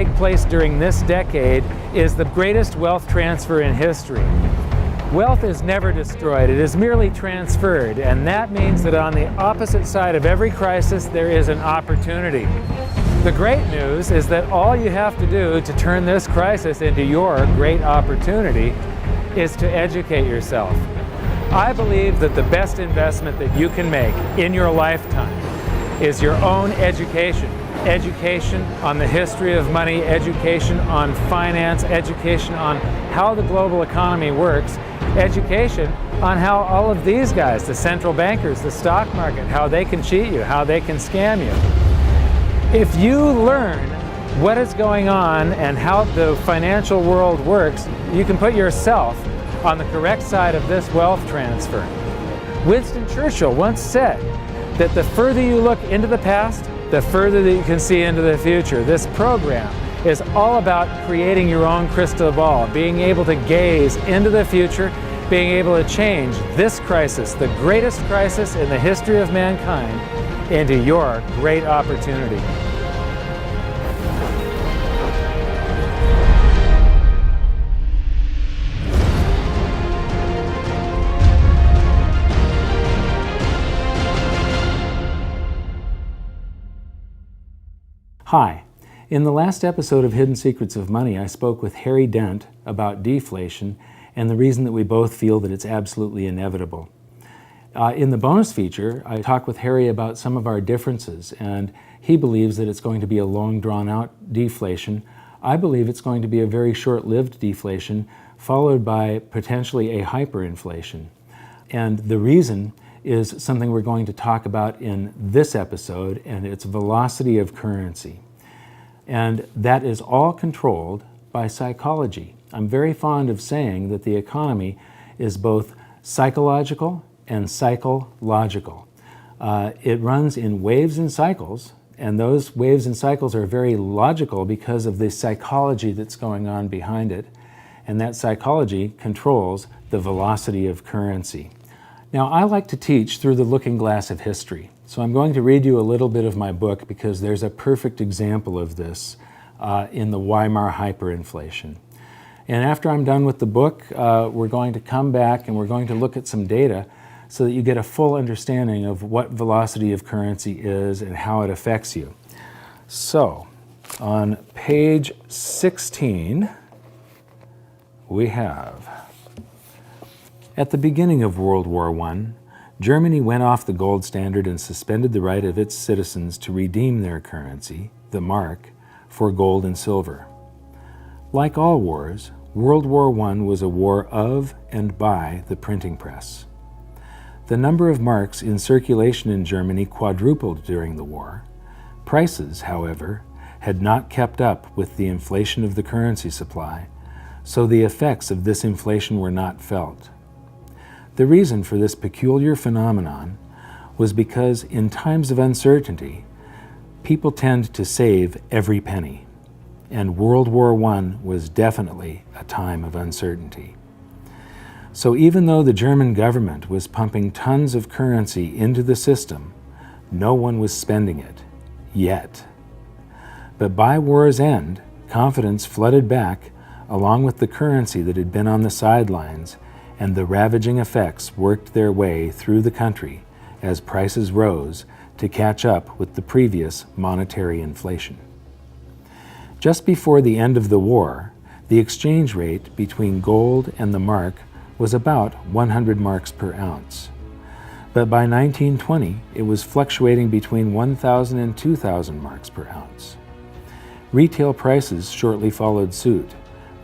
Take place during this decade is the greatest wealth transfer in history. Wealth is never destroyed, it is merely transferred, and that means that on the opposite side of every crisis there is an opportunity. The great news is that all you have to do to turn this crisis into your great opportunity is to educate yourself. I believe that the best investment that you can make in your lifetime is your own education. Education on the history of money, education on finance, education on how the global economy works, education on how all of these guys, the central bankers, the stock market, how they can cheat you, how they can scam you. If you learn what is going on and how the financial world works, you can put yourself on the correct side of this wealth transfer. Winston Churchill once said that the further you look into the past, the further that you can see into the future. This program is all about creating your own crystal ball, being able to gaze into the future, being able to change this crisis, the greatest crisis in the history of mankind, into your great opportunity. Hi. In the last episode of Hidden Secrets of Money, I spoke with Harry Dent about deflation and the reason that we both feel that it's absolutely inevitable. In the bonus feature, I talked with Harry about some of our differences, and he believes that it's going to be a long, drawn-out deflation. I believe it's going to be a very short-lived deflation, followed by potentially a hyperinflation. And the reason is something we're going to talk about in this episode, and it's velocity of currency. And that is all controlled by psychology. I'm very fond of saying that the economy is both psychological and psychological. It runs in waves and cycles, and those waves and cycles are very logical because of the psychology that's going on behind it, and that psychology controls the velocity of currency. Now, I like to teach through the looking glass of history. So I'm going to read you a little bit of my book because there's a perfect example of this in the Weimar hyperinflation. And after I'm done with the book, we're going to come back and we're going to look at some data so that you get a full understanding of what velocity of currency is and how it affects you. So, on page 16, we have, at the beginning of World War I, Germany went off the gold standard and suspended the right of its citizens to redeem their currency, the mark, for gold and silver. Like all wars, World War I was a war of and by the printing press. The number of marks in circulation in Germany quadrupled during the war. Prices, however, had not kept up with the inflation of the currency supply, so the effects of this inflation were not felt. The reason for this peculiar phenomenon was because in times of uncertainty, people tend to save every penny, and World War I was definitely a time of uncertainty. So even though the German government was pumping tons of currency into the system, no one was spending it, yet. But by war's end, confidence flooded back along with the currency that had been on the sidelines, and the ravaging effects worked their way through the country as prices rose to catch up with the previous monetary inflation. Just before the end of the war, the exchange rate between gold and the mark was about 100 marks per ounce. But by 1920, it was fluctuating between 1,000 and 2,000 marks per ounce. Retail prices shortly followed suit,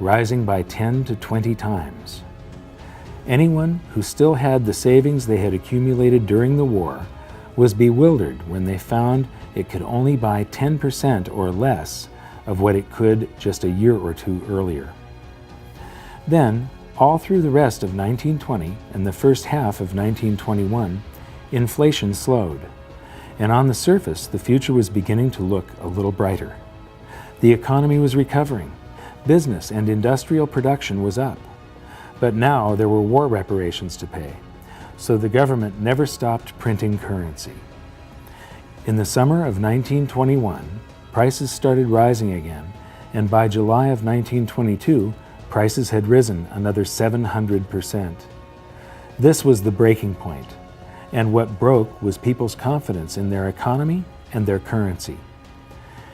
rising by 10 to 20 times. Anyone who still had the savings they had accumulated during the war was bewildered when they found it could only buy 10% or less of what it could just a year or two earlier. Then, all through the rest of 1920 and the first half of 1921, inflation slowed, and on the surface the future was beginning to look a little brighter. The economy was recovering, business and industrial production was up. But now there were war reparations to pay, so the government never stopped printing currency. In the summer of 1921, prices started rising again, and by July of 1922, prices had risen another 700%. This was the breaking point, and what broke was people's confidence in their economy and their currency.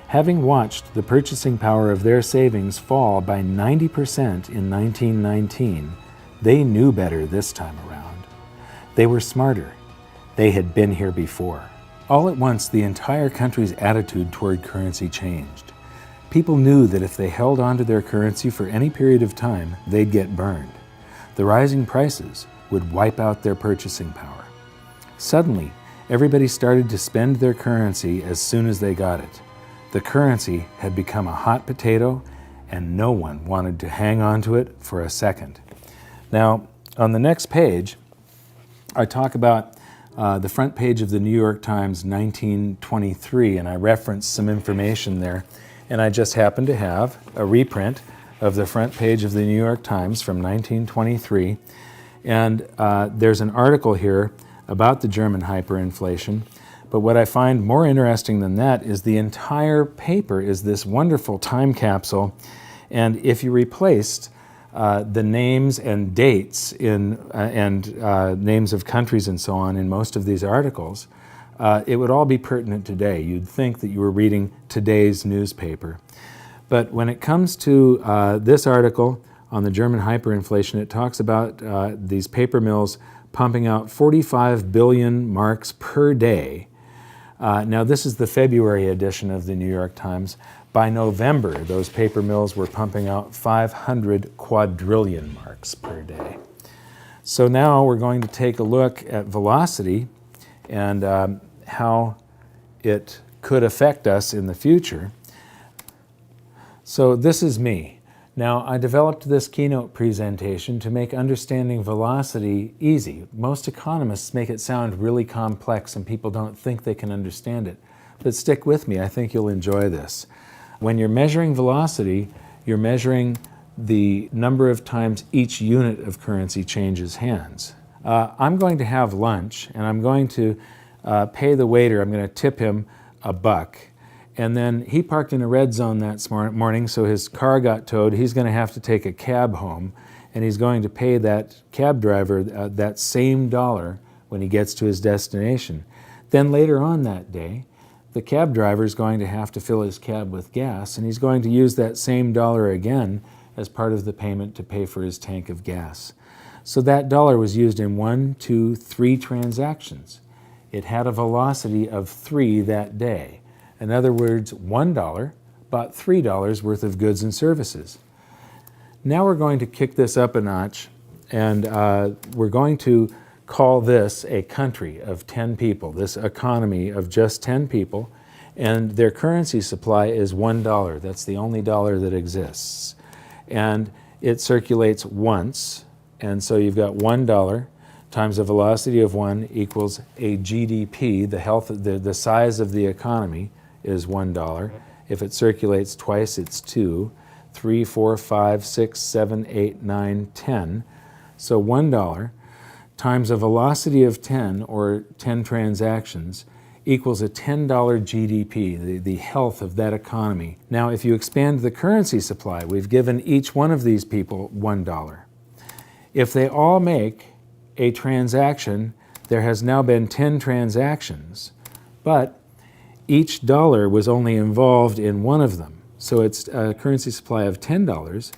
Having watched the purchasing power of their savings fall by 90% in 1919, they knew better this time around. They were smarter. They had been here before. All at once, the entire country's attitude toward currency changed. People knew that if they held onto their currency for any period of time, they'd get burned. The rising prices would wipe out their purchasing power. Suddenly, everybody started to spend their currency as soon as they got it. The currency had become a hot potato, and no one wanted to hang on to it for a second. Now, on the next page, I talk about the front page of the New York Times 1923, and I reference some information there. And I just happen to have a reprint of the front page of the New York Times from 1923. And there's an article here about the German hyperinflation. But what I find more interesting than that is the entire paper is this wonderful time capsule. And if you replaced the names and dates and names of countries and so on in most of these articles, it would all be pertinent today. You'd think that you were reading today's newspaper. But when it comes to this article on the German hyperinflation, it talks about these paper mills pumping out 45 billion marks per day. Now, this is the February edition of the New York Times. By November, those paper mills were pumping out 500 quadrillion marks per day. So now we're going to take a look at velocity and how it could affect us in the future. So this is me. Now, I developed this keynote presentation to make understanding velocity easy. Most economists make it sound really complex and people don't think they can understand it. But stick with me, I think you'll enjoy this. When you're measuring velocity, you're measuring the number of times each unit of currency changes hands. I'm going to have lunch and I'm going to pay the waiter, I'm going to tip him $1. And then he parked in a red zone that morning, so his car got towed. He's going to have to take a cab home, and he's going to pay that cab driver that same dollar when he gets to his destination. Then later on that day, the cab driver is going to have to fill his cab with gas, and he's going to use that same dollar again as part of the payment to pay for his tank of gas. So that dollar was used in 1, 2, 3 transactions. It had a velocity of 3 that day. In other words, $1 bought $3 worth of goods and services. Now we're going to kick this up a notch, and we're going to call this a country of 10 people, this economy of just 10 people, and their currency supply is $1. That's the only dollar that exists. And it circulates once, and so you've got $1 times a velocity of 1 equals a GDP, the size of the economy, is $1. If it circulates twice, it's 2, 3, 4, 5, 6, 7, 8, 9, 10. So $1 times a velocity of 10, or 10 transactions, equals a $10 GDP, the health of that economy. Now, if you expand the currency supply, we've given each one of these people $1. If they all make a transaction, there has now been 10 transactions, but each dollar was only involved in one of them. So it's a currency supply of $10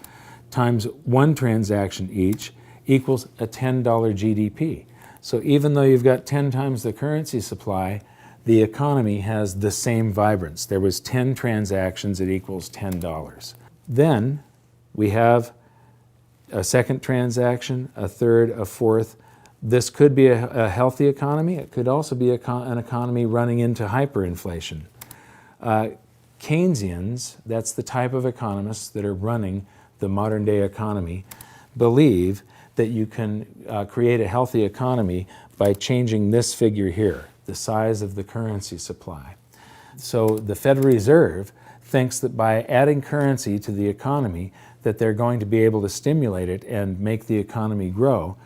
times 1 transaction each equals a $10 GDP. So even though you've got 10 times the currency supply, the economy has the same vibrance. There was 10 transactions, it equals $10. Then we have a second transaction, a third, a fourth. This could be a healthy economy. It could also be an economy running into hyperinflation. Keynesians, that's the type of economists that are running the modern day economy, believe that you can create a healthy economy by changing this figure here, the size of the currency supply. So the Federal Reserve thinks that by adding currency to the economy, that they're going to be able to stimulate it and make the economy grow.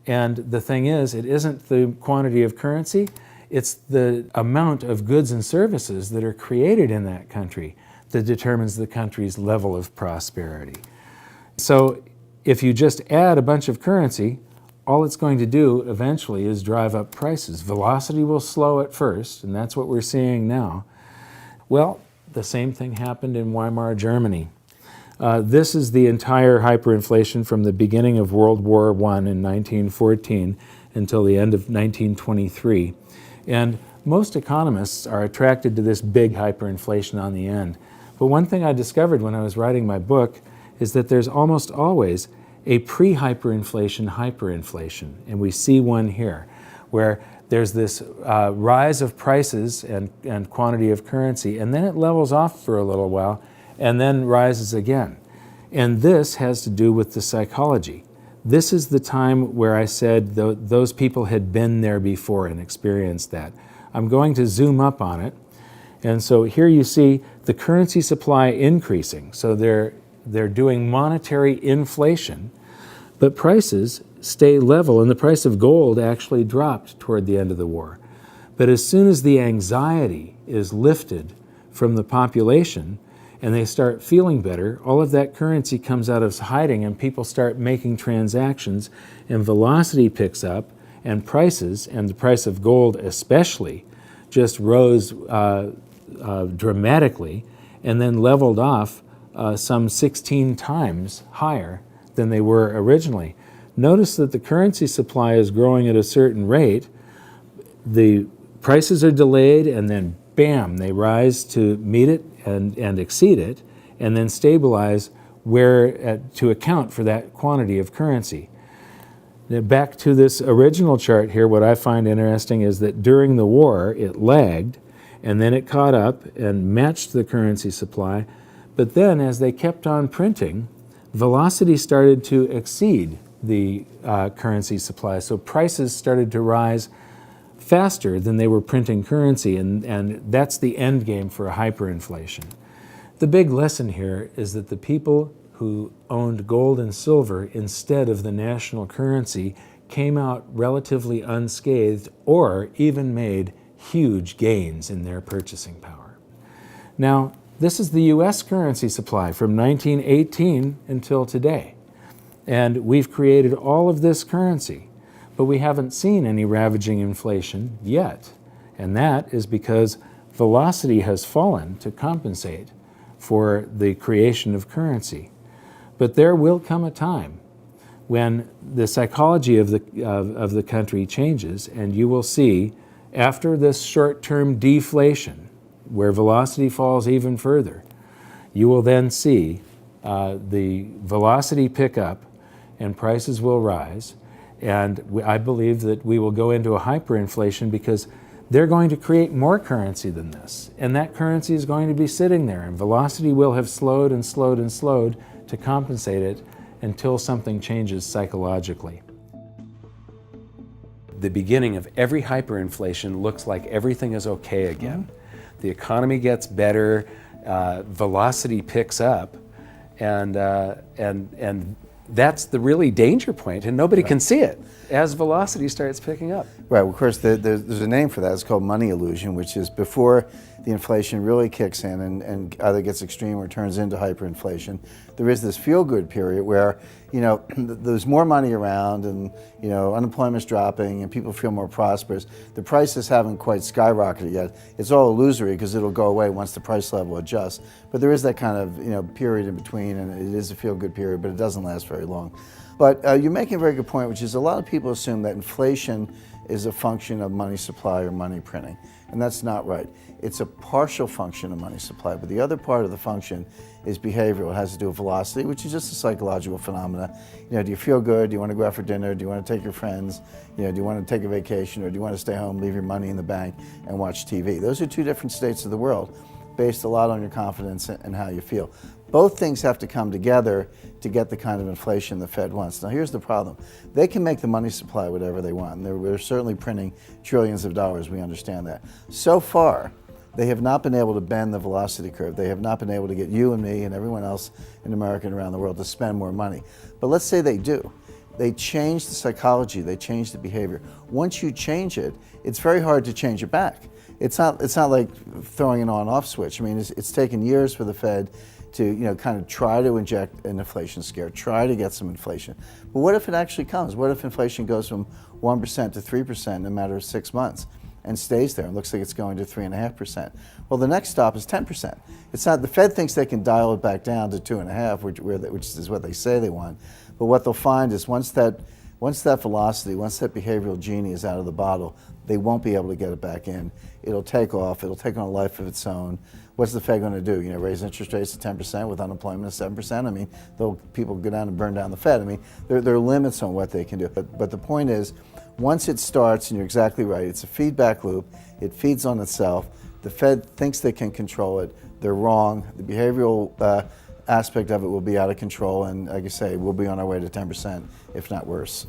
And the thing is, it isn't the quantity of currency, it's the amount of goods and services that are created in that country that determines the country's level of prosperity. So if you just add a bunch of currency, all it's going to do eventually is drive up prices. Velocity will slow at first, and that's what we're seeing now. Well, the same thing happened in Weimar Germany. This is the entire hyperinflation from the beginning of World War I in 1914 until the end of 1923. And most economists are attracted to this big hyperinflation on the end. But one thing I discovered when I was writing my book is that there's almost always a pre-hyperinflation hyperinflation, and we see one here, where there's this rise of prices and quantity of currency, and then it levels off for a little while, and then rises again. And this has to do with the psychology. This is the time where I said those people had been there before and experienced that. I'm going to zoom up on it. And so here you see the currency supply increasing. So they're doing monetary inflation, but prices stay level, and the price of gold actually dropped toward the end of the war. But as soon as the anxiety is lifted from the population and they start feeling better, all of that currency comes out of hiding and people start making transactions, and velocity picks up, and prices, and the price of gold especially, just rose dramatically and then leveled off some 16 times higher than they were originally. Notice that the currency supply is growing at a certain rate. The prices are delayed, and then bam, they rise to meet it and exceed it, and then stabilize to account for that quantity of currency. Now back to this original chart here, what I find interesting is that during the war it lagged, and then it caught up and matched the currency supply. But then as they kept on printing, velocity started to exceed the currency supply. So prices started to rise faster than they were printing currency, and that's the end game for a hyperinflation. The big lesson here is that the people who owned gold and silver instead of the national currency came out relatively unscathed, or even made huge gains in their purchasing power. Now, this is the US currency supply from 1918 until today. And we've created all of this currency, but we haven't seen any ravaging inflation yet. And that is because velocity has fallen to compensate for the creation of currency. But there will come a time when the psychology of the country changes, and you will see, after this short-term deflation, where velocity falls even further, you will then see the velocity pick up and prices will rise. And I believe that we will go into a hyperinflation because they're going to create more currency than this. And that currency is going to be sitting there, and velocity will have slowed and slowed and slowed to compensate it until something changes psychologically. The beginning of every hyperinflation looks like everything is okay again. The economy gets better, velocity picks up, and that's the really danger point, and nobody can see it as velocity starts picking up. Right, well, of course, there's a name for that. It's called money illusion, which is before the inflation really kicks in and either gets extreme or turns into hyperinflation. There is this feel-good period where, there's more money around, and, unemployment's dropping and people feel more prosperous. The prices haven't quite skyrocketed yet. It's all illusory because it'll go away once the price level adjusts. But there is that kind of, period in between, and it is a feel-good period, but it doesn't last very long. But you're making a very good point, which is a lot of people assume that inflation is a function of money supply or money printing, and that's not right. It's a partial function of money supply, but the other part of the function is behavioral. It has to do with velocity, which is just a psychological phenomena. Do you feel good? Do you want to go out for dinner? Do you want to take your friends? Do you want to take a vacation, or do you want to stay home, leave your money in the bank, and watch TV? Those are two different states of the world, based a lot on your confidence and how you feel. Both things have to come together to get the kind of inflation the Fed wants. Now here's the problem. They can make the money supply whatever they want, and they're certainly printing trillions of dollars, we understand that. So far, they have not been able to bend the velocity curve. They have not been able to get you and me and everyone else in America and around the world to spend more money. But let's say they do. They change the psychology, they change the behavior. Once you change it, it's very hard to change it back. it's not like throwing an on-off switch. I mean, it's taken years for the Fed to kind of try to inject an inflation scare, try to get some inflation. But what if it actually comes? What if inflation goes from 1% to 3% in a matter of 6 months and stays there and looks like it's going to 3.5%? Well, the next stop is 10%. It's not, the Fed thinks they can dial it back down to 2.5, which is what they say they want. But what they'll find is once that velocity, once that behavioral genie is out of the bottle, they won't be able to get it back in. It'll take off. It'll take on a life of its own. What's the Fed going to do? Raise interest rates to 10% with unemployment at 7%? I mean, people go down and burn down the Fed. I mean, there are limits on what they can do. But the point is, once it starts, and you're exactly right, it's a feedback loop. It feeds on itself. The Fed thinks they can control it. They're wrong. The behavioral aspect of it will be out of control, and like I say, we'll be on our way to 10%, if not worse.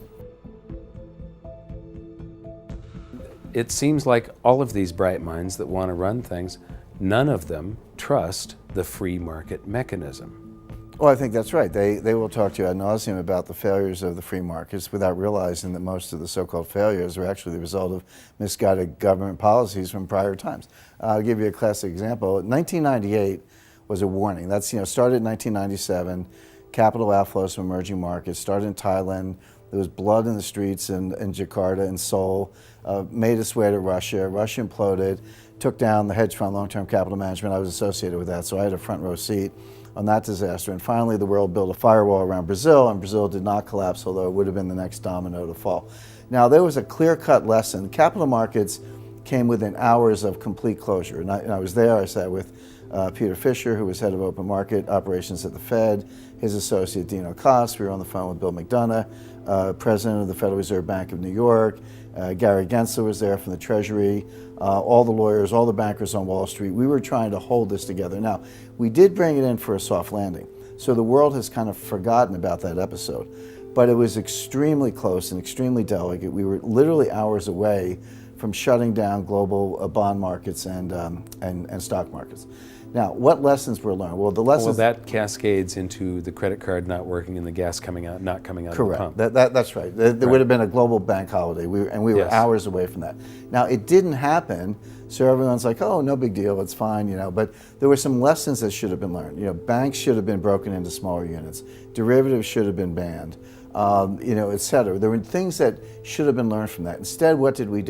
It seems like all of these bright minds that want to run things, none of them trust the free market mechanism. Well, I think that's right. They will talk to you ad nauseum about the failures of the free markets without realizing that most of the so-called failures are actually the result of misguided government policies from prior times. I'll give you a classic example. 1998 was a warning. That's, started in 1997, capital outflows from emerging markets, started in Thailand. There was blood in the streets in Jakarta and Seoul, made its way to Russia. Russia imploded, took down the hedge fund long-term capital management. I was associated with that, so I had a front row seat on that disaster. And finally, the world built a firewall around Brazil, and Brazil did not collapse, although it would have been the next domino to fall. Now, there was a clear-cut lesson. Capital markets came within hours of complete closure. And I was there. I sat with Peter Fisher, who was head of open market operations at the Fed, his associate Dino Koss. We were on the phone with Bill McDonough, president of the Federal Reserve Bank of New York. Gary Gensler was there from the Treasury, all the lawyers, all the bankers on Wall Street. We were trying to hold this together. Now, we did bring it in for a soft landing, so the world has kind of forgotten about that episode. But it was extremely close and extremely delicate. We were literally hours away from shutting down global bond markets and stock markets. Now, what lessons were learned? Well, the lessons... Well, that cascades into the credit card not working and the gas coming out, not coming out Correct. of the pump. That's right. There would have been a global bank holiday, we were Yes. hours away from that. Now, it didn't happen, so everyone's like, oh, no big deal, it's fine, but there were some lessons that should have been learned. Banks should have been broken into smaller units. Derivatives should have been banned, et cetera. There were things that should have been learned from that. Instead, what did? We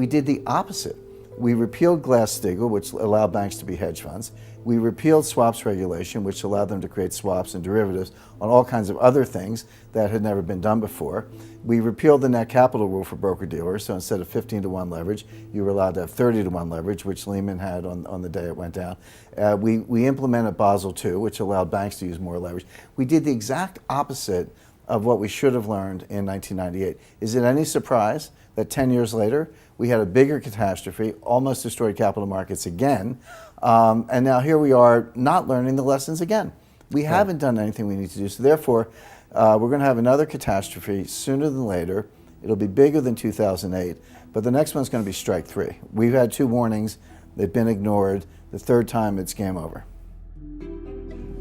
did the opposite. We repealed Glass-Steagall, which allowed banks to be hedge funds. We repealed swaps regulation, which allowed them to create swaps and derivatives on all kinds of other things that had never been done before. We repealed the net capital rule for broker-dealers, so instead of 15-to-1 leverage, you were allowed to have 30-to-1 leverage, which Lehman had on the day it went down. We implemented Basel II, which allowed banks to use more leverage. We did the exact opposite of what we should have learned in 1998. Is it any surprise that 10 years later, we had a bigger catastrophe, almost destroyed capital markets again, and now here we are not learning the lessons again. We haven't done anything we need to do, so therefore, we're going to have another catastrophe sooner than later. It'll be bigger than 2008, but the next one's going to be strike three. We've had 2 warnings, they've been ignored. The third time, it's game over.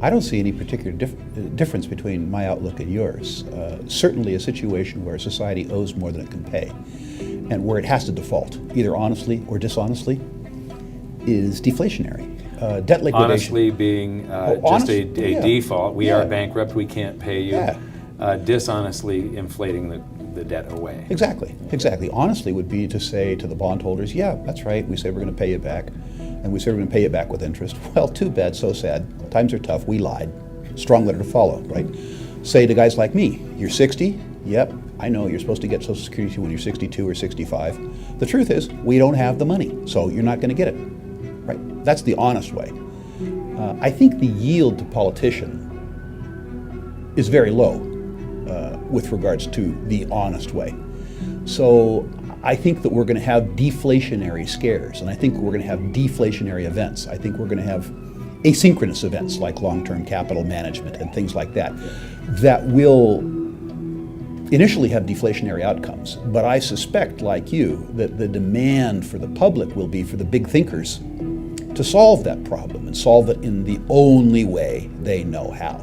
I don't see any particular difference between my outlook and yours. Certainly a situation where society owes more than it can pay and where it has to default, either honestly or dishonestly, is deflationary. Debt liquidation. Honestly being just a default. We are bankrupt, we can't pay you. Yeah. Dishonestly inflating the debt away. Exactly. Honestly would be to say to the bondholders, yeah, that's right, we say we're going to pay it back, and we say we're going to pay it back with interest. Well, too bad, so sad. Times are tough, we lied. Strong letter to follow, right? Say to guys like me, you're 60? Yep, I know you're supposed to get Social Security when you're 62 or 65. The truth is, we don't have the money, so you're not going to get it, right? That's the honest way. I think the yield to politician is very low with regards to the honest way. So I think that we're going to have deflationary scares, and I think we're going to have deflationary events. I think we're going to have asynchronous events like long-term capital management and things like that, that will initially have deflationary outcomes. But I suspect, like you, that the demand for the public will be for the big thinkers to solve that problem and solve it in the only way they know how,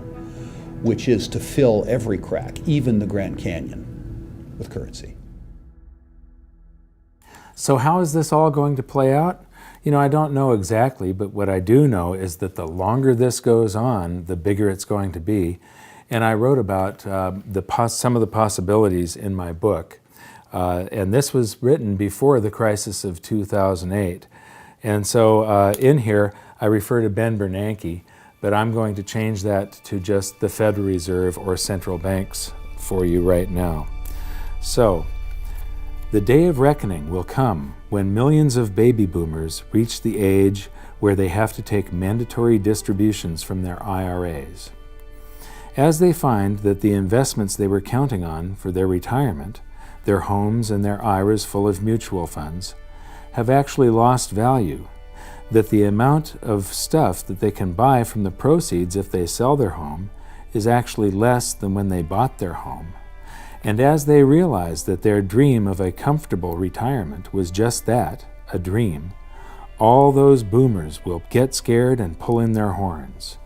which is to fill every crack, even the Grand Canyon, with currency. So how is this all going to play out? I don't know exactly, but what I do know is that the longer this goes on, the bigger it's going to be. And I wrote about some of the possibilities in my book. And this was written before the crisis of 2008. And so in here, I refer to Ben Bernanke, but I'm going to change that to just the Federal Reserve or central banks for you right now. So, the day of reckoning will come when millions of baby boomers reach the age where they have to take mandatory distributions from their IRAs. As they find that the investments they were counting on for their retirement, their homes and their IRAs full of mutual funds, have actually lost value, that the amount of stuff that they can buy from the proceeds if they sell their home is actually less than when they bought their home. And as they realize that their dream of a comfortable retirement was just that, a dream, all those boomers will get scared and pull in their horns.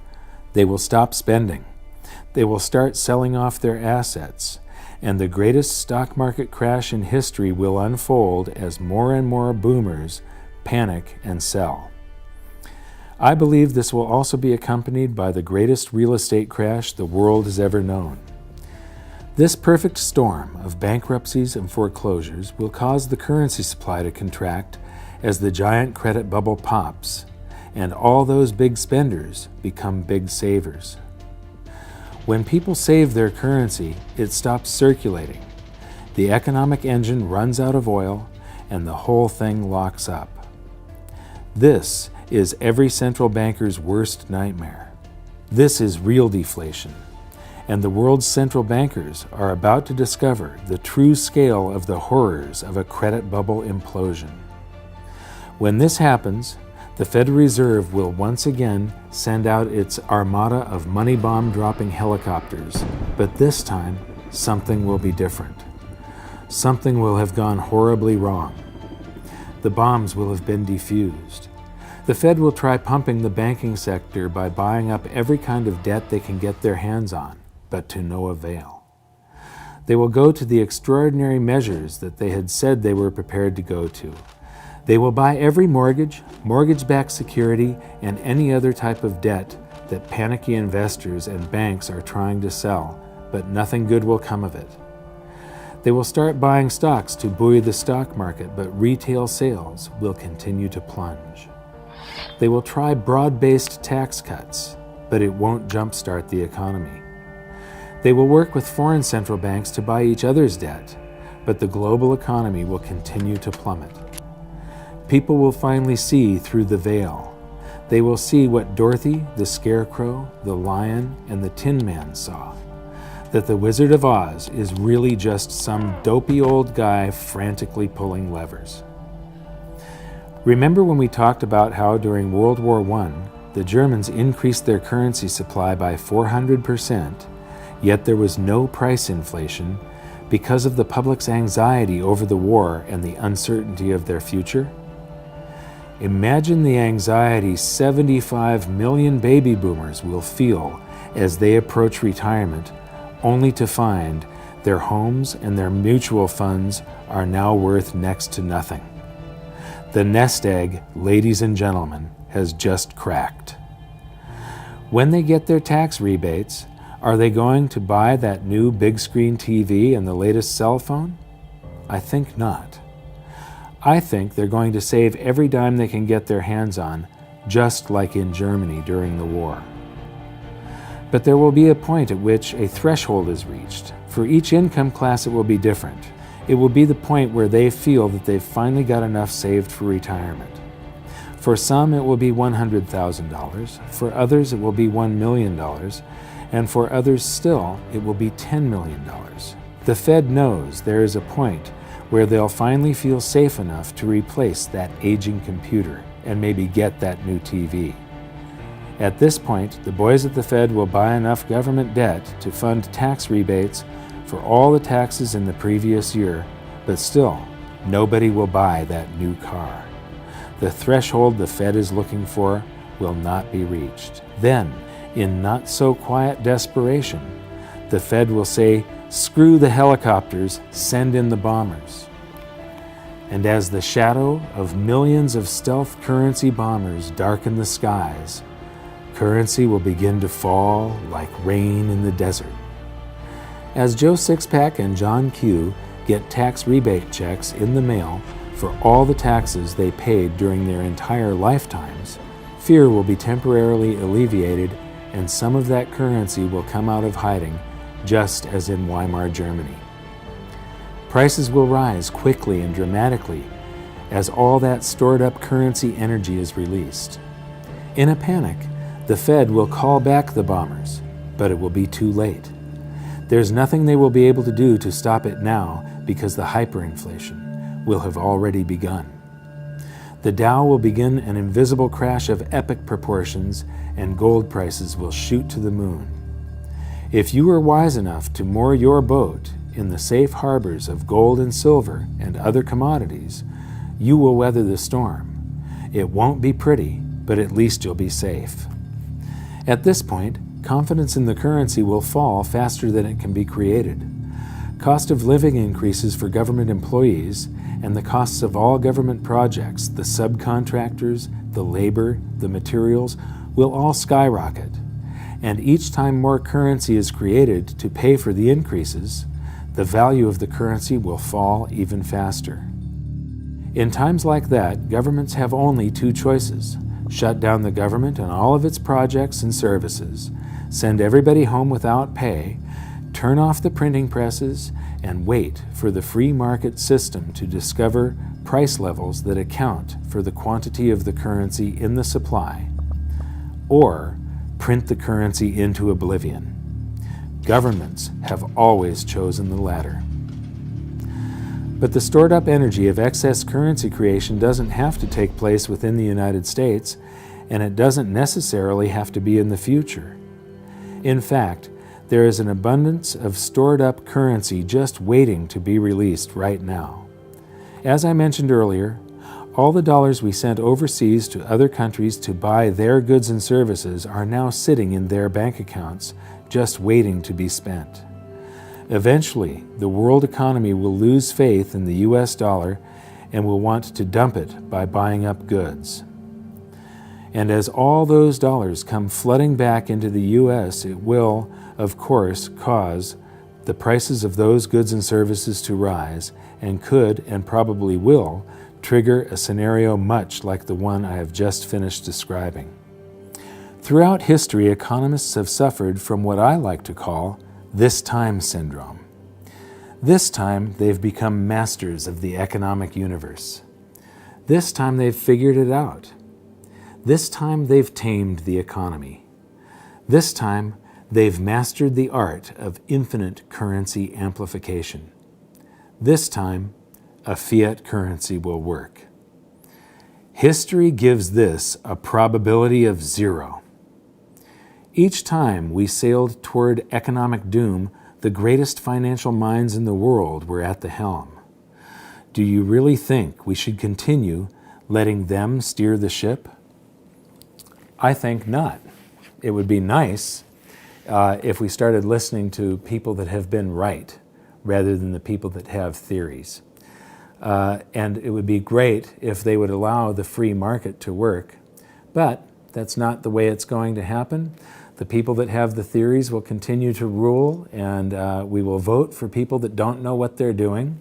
They will stop spending. They will start selling off their assets, and the greatest stock market crash in history will unfold as more and more boomers panic and sell. I believe this will also be accompanied by the greatest real estate crash the world has ever known. This perfect storm of bankruptcies and foreclosures will cause the currency supply to contract as the giant credit bubble pops, and all those big spenders become big savers. When people save their currency, it stops circulating. The economic engine runs out of oil, and the whole thing locks up. This is every central banker's worst nightmare. This is real deflation. And the world's central bankers are about to discover the true scale of the horrors of a credit bubble implosion. When this happens, the Federal Reserve will once again send out its armada of money bomb dropping helicopters, but this time something will be different. Something will have gone horribly wrong. The bombs will have been defused. The Fed will try pumping the banking sector by buying up every kind of debt they can get their hands on, but to no avail. They will go to the extraordinary measures that they had said they were prepared to go to. They will buy every mortgage, mortgage-backed security, and any other type of debt that panicky investors and banks are trying to sell, but nothing good will come of it. They will start buying stocks to buoy the stock market, but retail sales will continue to plunge. They will try broad-based tax cuts, but it won't jumpstart the economy. They will work with foreign central banks to buy each other's debt, but the global economy will continue to plummet. People will finally see through the veil. They will see what Dorothy, the Scarecrow, the Lion, and the Tin Man saw, that the Wizard of Oz is really just some dopey old guy frantically pulling levers. Remember when we talked about how during World War I, the Germans increased their currency supply by 400%, yet there was no price inflation because of the public's anxiety over the war and the uncertainty of their future? Imagine the anxiety 75 million baby boomers will feel as they approach retirement, only to find their homes and their mutual funds are now worth next to nothing. The nest egg, ladies and gentlemen, has just cracked. When they get their tax rebates, are they going to buy that new big screen TV and the latest cell phone? I think not. I think they're going to save every dime they can get their hands on, just like in Germany during the war. But there will be a point at which a threshold is reached. For each income class it will be different. It will be the point where they feel that they've finally got enough saved for retirement. For some it will be $100,000, for others it will be $1 million, and for others still it will be $10 million. The Fed knows there is a point where they'll finally feel safe enough to replace that aging computer and maybe get that new TV. At this point, the boys at the Fed will buy enough government debt to fund tax rebates for all the taxes in the previous year, but still, nobody will buy that new car. The threshold the Fed is looking for will not be reached. Then, in not-so-quiet desperation, the Fed will say, "Screw the helicopters, send in the bombers." And as the shadow of millions of stealth currency bombers darken the skies, currency will begin to fall like rain in the desert. As Joe Sixpack and John Q get tax rebate checks in the mail for all the taxes they paid during their entire lifetimes, fear will be temporarily alleviated and some of that currency will come out of hiding, just as in Weimar Germany. Prices will rise quickly and dramatically as all that stored up currency energy is released. In a panic, the Fed will call back the bombers, but it will be too late. There's nothing they will be able to do to stop it now because the hyperinflation will have already begun. The Dow will begin an invisible crash of epic proportions and gold prices will shoot to the moon. If you are wise enough to moor your boat in the safe harbors of gold and silver and other commodities, you will weather the storm. It won't be pretty, but at least you'll be safe. At this point, confidence in the currency will fall faster than it can be created. Cost of living increases for government employees, and the costs of all government projects, the subcontractors, the labor, the materials, will all skyrocket. And each time more currency is created to pay for the increases, the value of the currency will fall even faster. In times like that, governments have only two choices: shut down the government and all of its projects and services, send everybody home without pay, turn off the printing presses, and wait for the free market system to discover price levels that account for the quantity of the currency in the supply, or print the currency into oblivion. Governments have always chosen the latter. But the stored up energy of excess currency creation doesn't have to take place within the United States, and it doesn't necessarily have to be in the future. In fact, there is an abundance of stored up currency just waiting to be released right now. As I mentioned earlier, all the dollars we sent overseas to other countries to buy their goods and services are now sitting in their bank accounts, just waiting to be spent. Eventually, the world economy will lose faith in the US dollar and will want to dump it by buying up goods. And as all those dollars come flooding back into the US, it will, of course, cause the prices of those goods and services to rise, and could, and probably will, trigger a scenario much like the one I have just finished describing. Throughout history, economists have suffered from what I like to call this time syndrome. This time, they've become masters of the economic universe. This time, they've figured it out. This time, they've tamed the economy. This time, they've mastered the art of infinite currency amplification. This time, a fiat currency will work. History gives this a probability of 0. Each time we sailed toward economic doom, the greatest financial minds in the world were at the helm. Do you really think we should continue letting them steer the ship? I think not. It would be nice if we started listening to people that have been right rather than the people that have theories. And it would be great if they would allow the free market to work, but that's not the way it's going to happen. The people that have the theories will continue to rule, and we will vote for people that don't know what they're doing.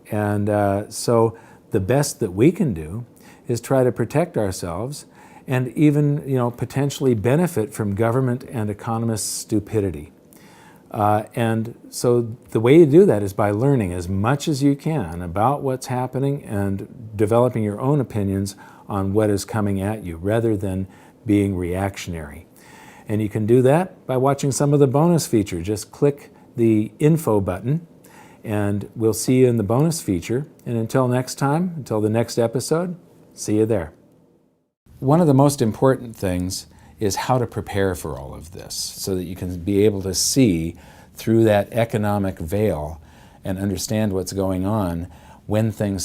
And so the best that we can do is try to protect ourselves and even, potentially benefit from government and economists' stupidity. And so the way you do that is by learning as much as you can about what's happening and developing your own opinions on what is coming at you, rather than being reactionary. And you can do that by watching some of the bonus feature. Just click the info button and we'll see you in the bonus feature. And until next time, until the next episode, see you there. One of the most important things is how to prepare for all of this so that you can be able to see through that economic veil and understand what's going on when things